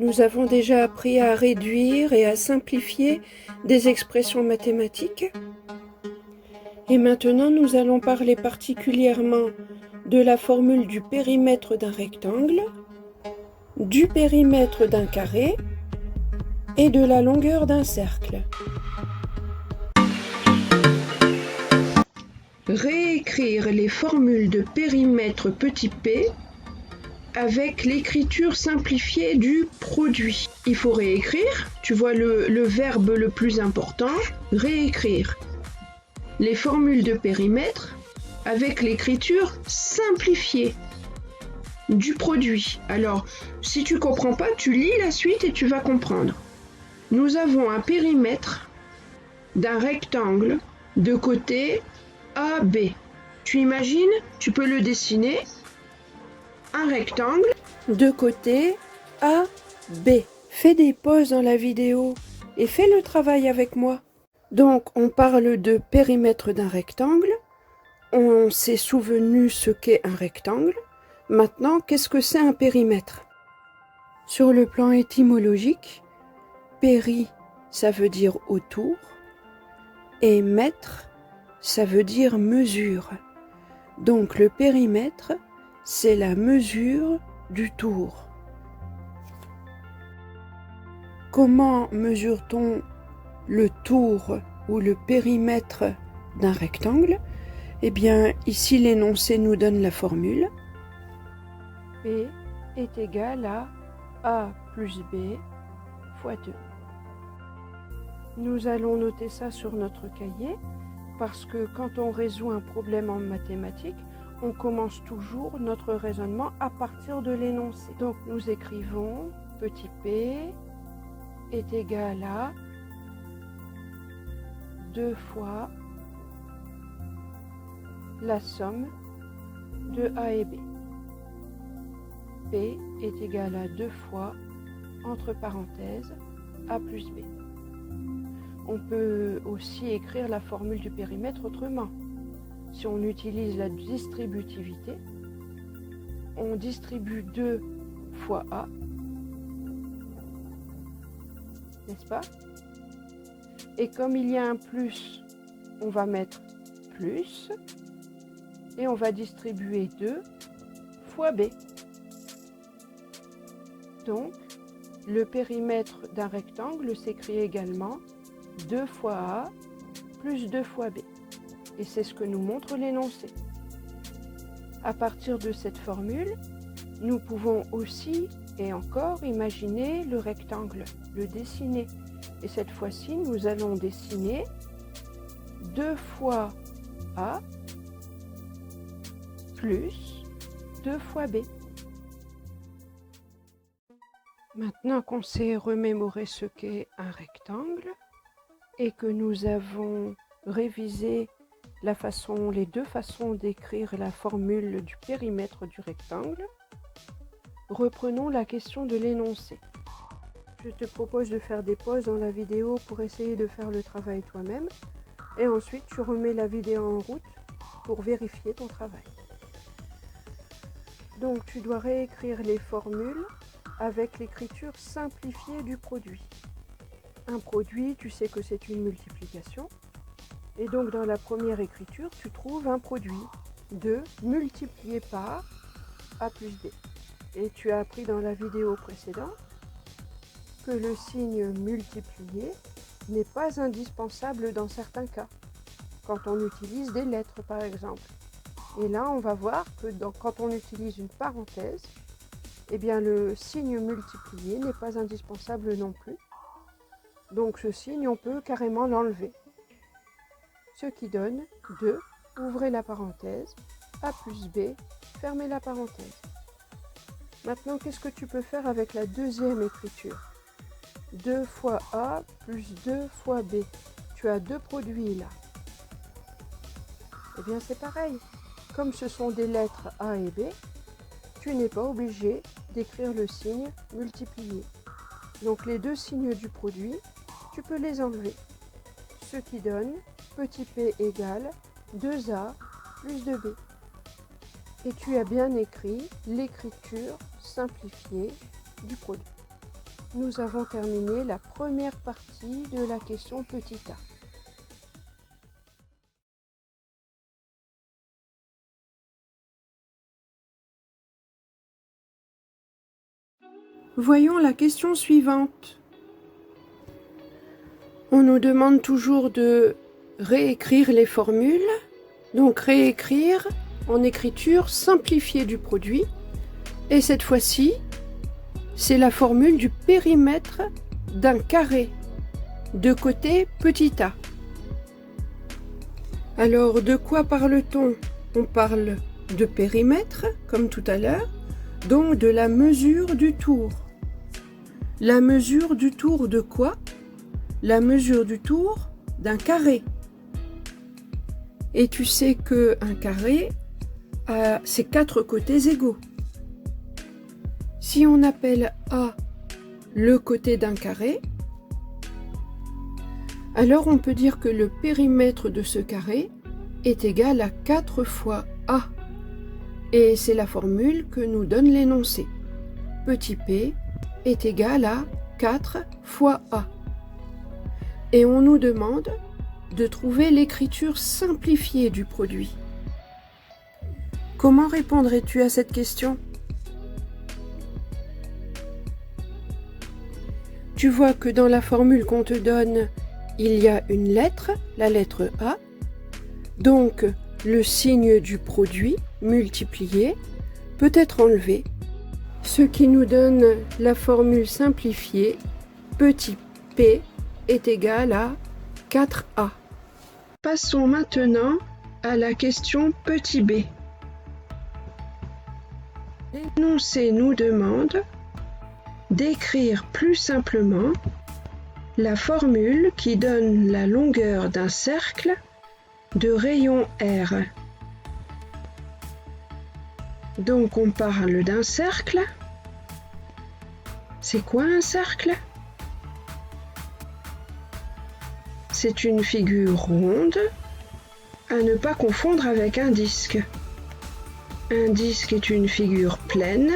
Nous avons déjà appris à réduire et à simplifier des expressions mathématiques. Et maintenant, nous allons parler particulièrement de la formule du périmètre d'un rectangle, du périmètre d'un carré et de la longueur d'un cercle. Réécrire les formules de périmètre petit p avec l'écriture simplifiée du produit. Il faut réécrire, tu vois le verbe le plus important, réécrire les formules de périmètre avec l'écriture simplifiée du produit. Alors, si tu comprends pas, tu lis la suite et tu vas comprendre. Nous avons un périmètre d'un rectangle de côté AB. Tu imagines, tu peux le dessiner. Un rectangle de côté AB. Fais des pauses dans la vidéo et fais le travail avec moi. Donc, on parle de périmètre d'un rectangle. On s'est souvenu ce qu'est un rectangle. Maintenant, qu'est-ce que c'est un périmètre? Sur le plan étymologique, péri, ça veut dire autour, et mètre, ça veut dire mesure. Donc, le périmètre, c'est la mesure du tour. Comment mesure-t-on le tour ou le périmètre d'un rectangle? Eh bien, ici l'énoncé nous donne la formule. P est égal à A plus B fois 2. Nous allons noter ça sur notre cahier parce que quand on résout un problème en mathématiques, on commence toujours notre raisonnement à partir de l'énoncé. Donc nous écrivons petit p est égal à 2 fois la somme de A et B. P est égal à 2 fois, entre parenthèses, A plus B. On peut aussi écrire la formule du périmètre autrement. Si on utilise la distributivité, on distribue 2 fois A, n'est-ce pas? Et comme il y a un plus, on va mettre plus, et on va distribuer 2 fois B. Donc, le périmètre d'un rectangle s'écrit également 2 fois A plus 2 fois B. Et c'est ce que nous montre l'énoncé. À partir de cette formule, nous pouvons aussi et encore imaginer le rectangle, le dessiner. Et cette fois-ci, nous allons dessiner 2 fois A plus 2 fois B. Maintenant qu'on sait remémorer ce qu'est un rectangle et que nous avons révisé les deux façons d'écrire la formule du périmètre du rectangle, reprenons la question de l'énoncé. Je te propose de faire des pauses dans la vidéo pour essayer de faire le travail toi-même et ensuite tu remets la vidéo en route pour vérifier ton travail. Donc tu dois réécrire les formules avec l'écriture simplifiée du produit. Un produit, tu sais que c'est une multiplication. Et donc dans la première écriture, tu trouves un produit de multiplié par A plus B. Et tu as appris dans la vidéo précédente que le signe multiplié n'est pas indispensable dans certains cas, quand on utilise des lettres par exemple. Et là, on va voir que quand on utilise une parenthèse, eh bien le signe multiplié n'est pas indispensable non plus. Donc ce signe, on peut carrément l'enlever. Ce qui donne 2, ouvrez la parenthèse, A plus B, fermez la parenthèse. Maintenant, qu'est-ce que tu peux faire avec la deuxième écriture? 2 fois A plus 2 fois B. Tu as deux produits là. Eh bien c'est pareil. Comme ce sont des lettres A et B, tu n'es pas obligé d'écrire le signe multiplié. Donc les deux signes du produit, tu peux les enlever. Ce qui donne petit p égale 2A plus 2B. Et tu as bien écrit l'écriture simplifiée du produit. nous avons terminé la première partie de la question petit a. Voyons la question suivante. On nous demande toujours de réécrire les formules. Donc réécrire en écriture simplifiée du produit. Et cette fois-ci, c'est la formule du périmètre d'un carré de côté petit a. Alors de quoi parle-t-on? On parle de périmètre, comme tout à l'heure, donc de la mesure du tour. La mesure du tour de quoi? La mesure du tour d'un carré. Et tu sais qu'un carré a ses 4 côtés égaux. Si on appelle A le côté d'un carré, alors on peut dire que le périmètre de ce carré est égal à 4 fois A. Et c'est la formule que nous donne l'énoncé. Petit p est égal à 4 fois A. Et on nous demande de trouver l'écriture simplifiée du produit. Comment répondrais-tu à cette question? Tu vois que dans la formule qu'on te donne, il y a une lettre, la lettre A. Donc, le signe du produit multiplié peut être enlevé, ce qui nous donne la formule simplifiée petit p est égal à 4a. Passons maintenant à la question petit b. L'énoncé nous demande d'écrire plus simplement la formule qui donne la longueur d'un cercle de rayon R. Donc on parle d'un cercle. C'est quoi un cercle? C'est une figure ronde à ne pas confondre avec un disque. Un disque est une figure pleine,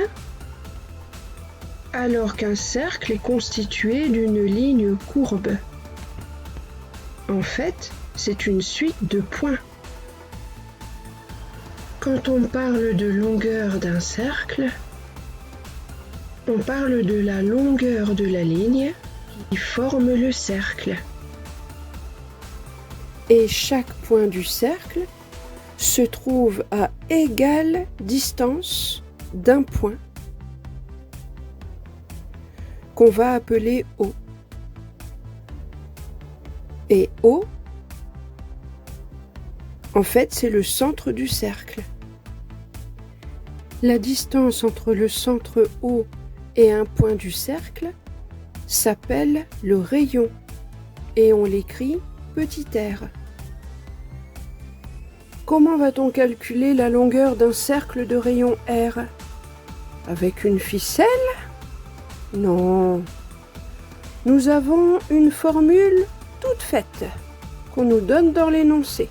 alors qu'un cercle est constitué d'une ligne courbe. En fait, c'est une suite de points. Quand on parle de longueur d'un cercle, on parle de la longueur de la ligne qui forme le cercle. Et chaque point du cercle se trouve à égale distance d'un point qu'on va appeler O. Et O, en fait, c'est le centre du cercle. La distance entre le centre O et un point du cercle s'appelle le rayon et on l'écrit petit r. Comment va-t-on calculer la longueur d'un cercle de rayon R? Avec une ficelle? Non. Nous avons une formule toute faite qu'on nous donne dans l'énoncé.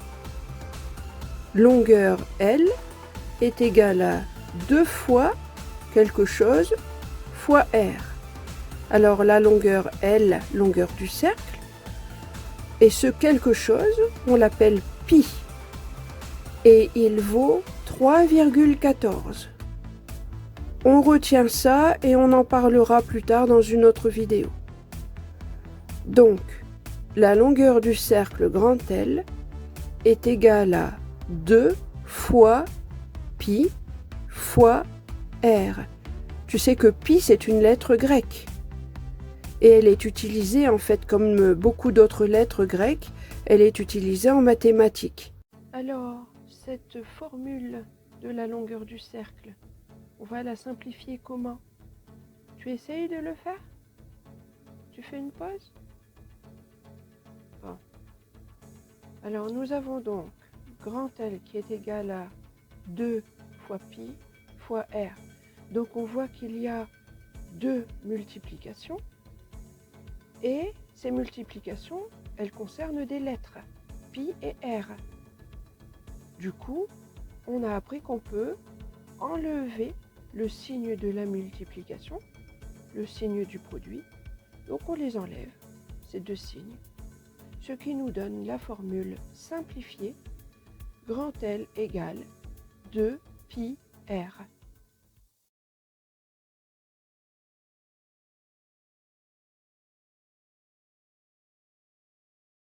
Longueur L est égale à 2 fois quelque chose fois R. Alors la longueur L, longueur du cercle, et ce quelque chose, on l'appelle pi. Et il vaut 3,14. On retient ça et on en parlera plus tard dans une autre vidéo. Donc, la longueur du cercle grand L est égale à 2 fois pi fois r. Tu sais que pi, c'est une lettre grecque. Et elle est utilisée, en fait, comme beaucoup d'autres lettres grecques, elle est utilisée en mathématiques. Alors, cette formule de la longueur du cercle, on va la simplifier comment? Tu essayes de le faire? Tu fais une pause? Bon. Alors, nous avons donc grand L qui est égal à 2 fois pi fois r. Donc, on voit qu'il y a 2 multiplications. Et ces multiplications, elles concernent des lettres, pi et r. Du coup, on a appris qu'on peut enlever le signe de la multiplication, le signe du produit, Donc on les enlève, ces deux signes, ce qui nous donne la formule simplifiée grand L égale 2 pi r.